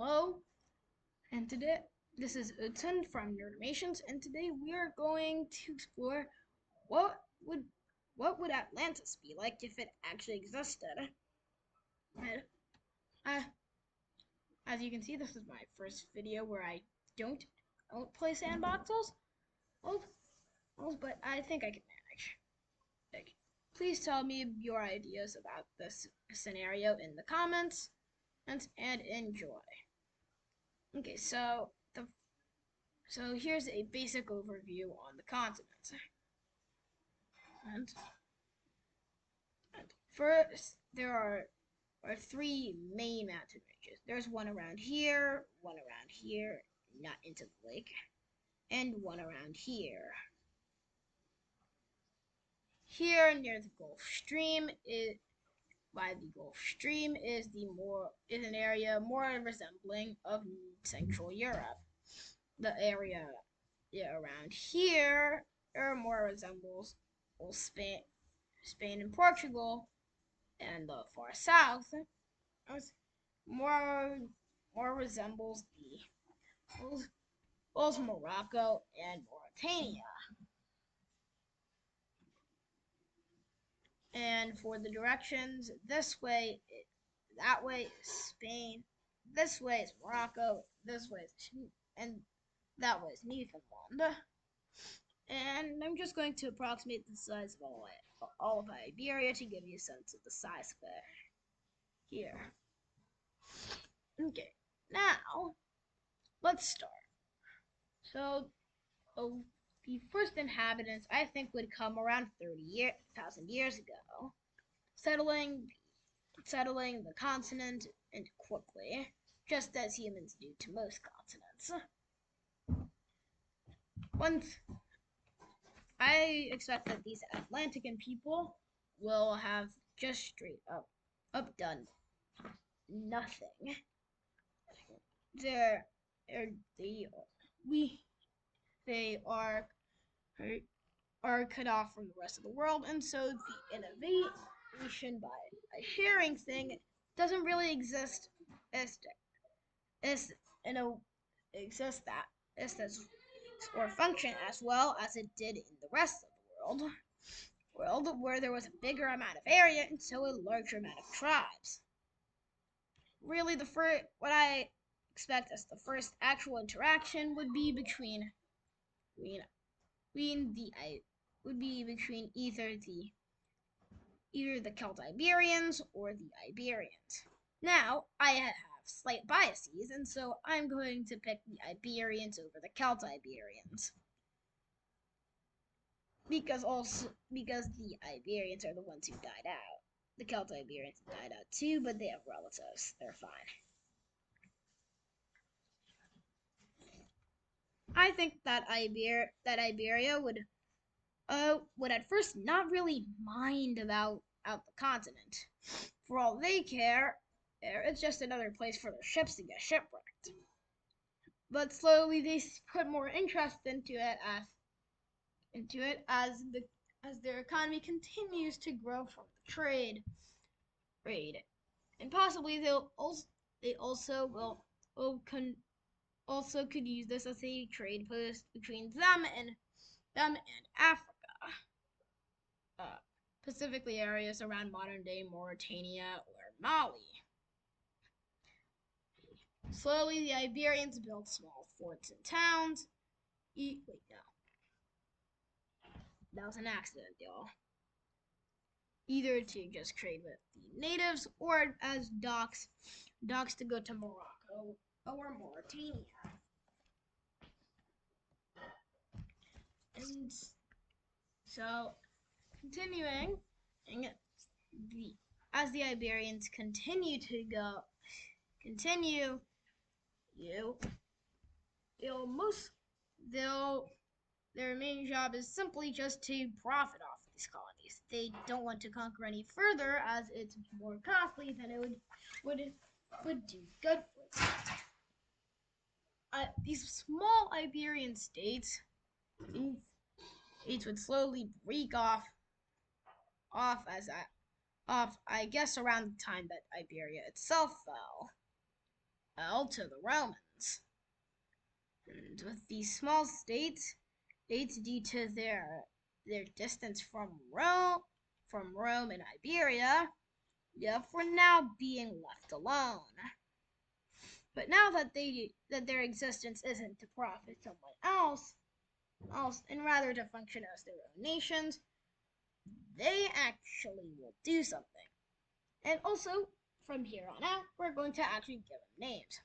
Hello, and today this is Utsun from Nerdimations, and today we are going to explore what would what would Atlantis be like if it actually existed. And, uh, as you can see, this is my first video where I don't play sandboxes. Well, but I think I can manage. Like, please tell me your ideas about this scenario in the comments, and enjoy. Okay, so here's a basic overview on the continents. And, and first, there are three main mountain ranges. There's one around here, not into the lake, and one around here. Here near the Gulf Stream is by the Gulf Stream is an area more resembling of Central Europe. The area around here more resembles Spain and Portugal, and the far south more more resembles both Morocco and Mauritania. And for the directions, that way is Spain, this way is Morocco, this way is and that way is Newfoundland. And I'm just going to approximate the size of all of Iberia to give you a sense of the size of it here. Okay, now let's start. So, the first inhabitants, I think, would come around 30,000 years ago, settling the continent and quickly, just as humans do to most continents. Once I expect that these Atlantean people will have just straight up done nothing. They're they we they are cut off from the rest of the world, and so the innovation by sharing thing doesn't really exist as in a exist that as or function as well as it did in the rest of the world where there was a bigger amount of area and so a larger amount of tribes. Really, what I expect as the first actual interaction would be between either the Celtiberians or the Iberians. Now, I have slight biases, and so I'm going to pick the Iberians over the Celtiberians. Because the Iberians are the ones who died out. The Celtiberians died out too, but they have relatives. They're fine. I think that Iberia would at first not really mind about out the continent. For all they care, it's just another place for their ships to get shipwrecked. But slowly they put more interest into it as their economy continues to grow from the trade, and possibly they also could use this as a trade post between them and Africa, specifically areas around modern-day Mauritania or Mali. Slowly, the Iberians built small forts and towns. Wait, no. That was an accident, y'all. Either to just trade with the natives or as docks to go to Morocco or Mauritania. And so, continuing, as the Iberians continue, their main job is simply just to profit off these colonies. They don't want to conquer any further as it's more costly than it would do good for them. These small Iberian states would slowly break off I guess around the time that Iberia itself fell. to the Romans. And with these small states due to their distance from Rome and Iberia, were now being left alone. But now that their existence isn't to profit someone else, and rather to function as their own nations, they actually will do something. And also, from here on out, we're going to actually give them names.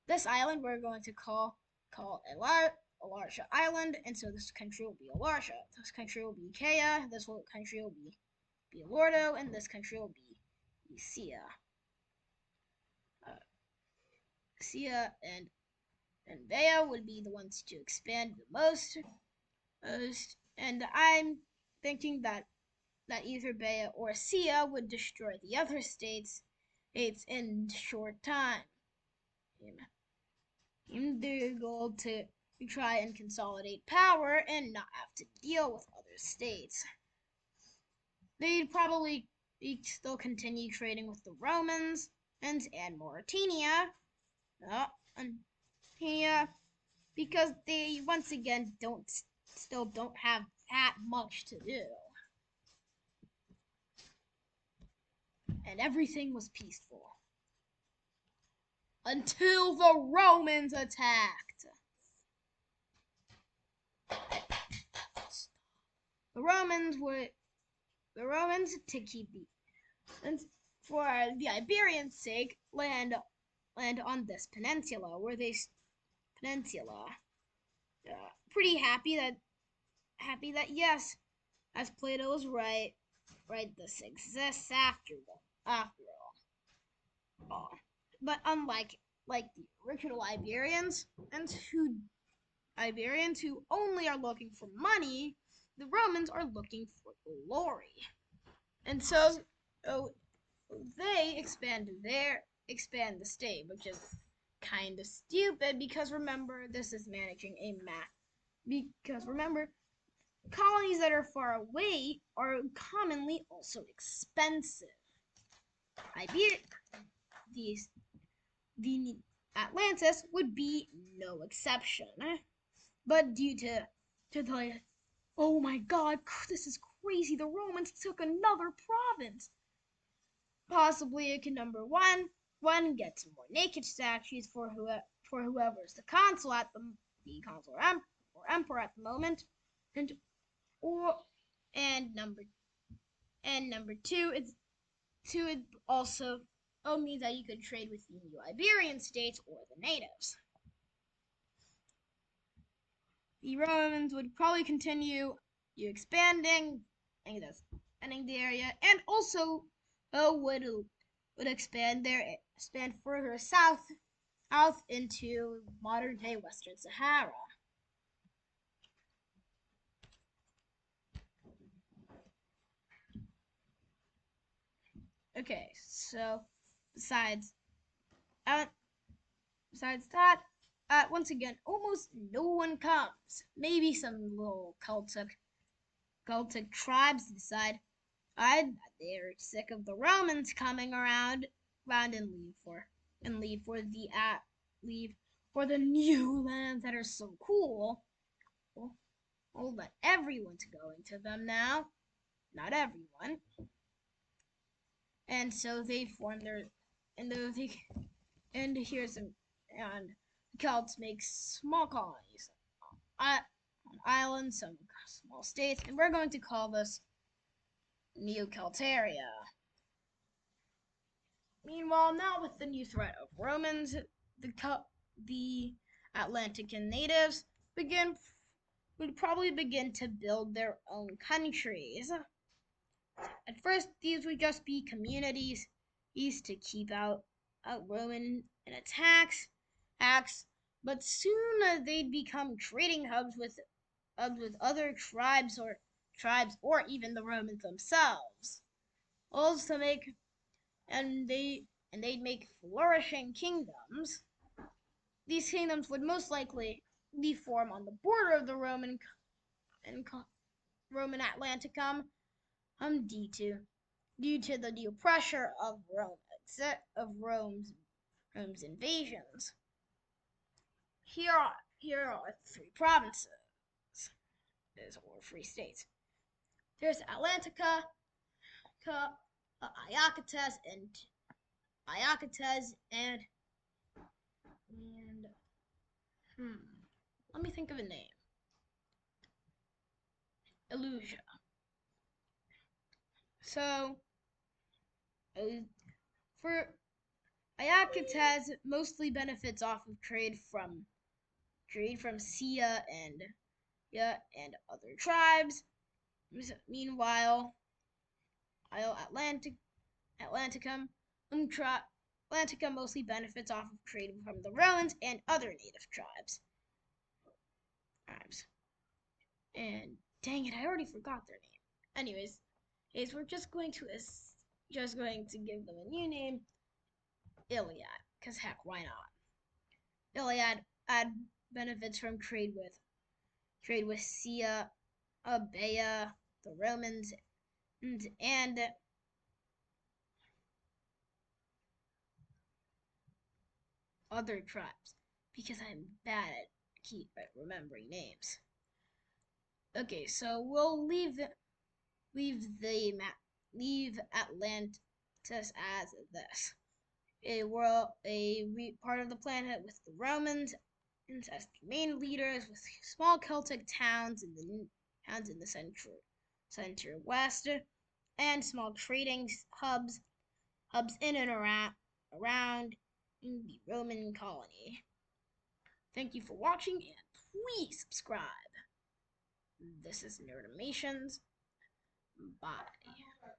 This island we're going to call Alarsha Island, and so this country will be Alarsha. This country will be Kea. This country will be Lordo, and this country will be Sia. Sia and Bea would be the ones to expand the most. And I'm thinking that either Bea or Sia would destroy the other states in short time. In their goal to try and consolidate power and not have to deal with other states. They'd probably still continue trading with the Romans and Mauritania, because they once again still don't have that much to do. And everything was peaceful until the Romans attacked. The Romans to keep and for the Iberians' sake land on this peninsula pretty happy that yes, as Plato was right, this exists after all. But unlike the original Iberians who only are looking for money, the Romans are looking for glory. And so they expand the state, which is kind of stupid because remember, this is managing a map. Because remember, colonies that are far away are commonly also expensive. The Atlantis would be no exception. But due to the oh my god, this is crazy, the Romans took another province. Possibly it can number one get some more naked statues for whoever's the consul at the consul or emperor at the moment, and number two it also means that you could trade with the new Iberian states or the natives. The Romans would probably continue expanding the area, and also would expand further south into modern day Western Sahara. Okay, so besides that, once again, almost no one comes. Maybe some little cultic tribes decide they're sick of the Romans coming around and leave for the new lands that are so cool. Well, but everyone's going to them now. Not everyone. And so they form and Celts make small colonies on islands, some small states, and we're going to call this New Celtaria. Meanwhile, now with the new threat of Romans, the Atlantican natives would probably begin to build their own countries. At first, these would just be communities used to keep out Roman attacks, but soon they'd become trading hubs with other tribes or even the Romans themselves. Also they'd make flourishing kingdoms. These kingdoms would most likely be formed on the border of the Roman Atlanticum, due to the new pressure of Rome's Rome's invasions. Here are three provinces, or free states. There's Atlantica, Iacates, and let me think of a name. Illusia. So, for Iacates mostly benefits off of trade from Sia and other tribes. Meanwhile, Atlanticum Atlantica mostly benefits off of trade from the Romans and other native tribes. And dang it, I already forgot their name. Anyways, we're just going to give them a new name, Iliad, because heck, why not? Iliad benefits from trade with Sia, Abea, the Romans, and other tribes, because I'm bad at remembering names. Okay, so we'll leave Atlantis as this. Part of the planet with the Romans as the main leaders, with small Celtic towns in the center west, and small trading hubs in and around in the Roman colony. Thank you for watching, and please subscribe. This is Nerdimations. Bye.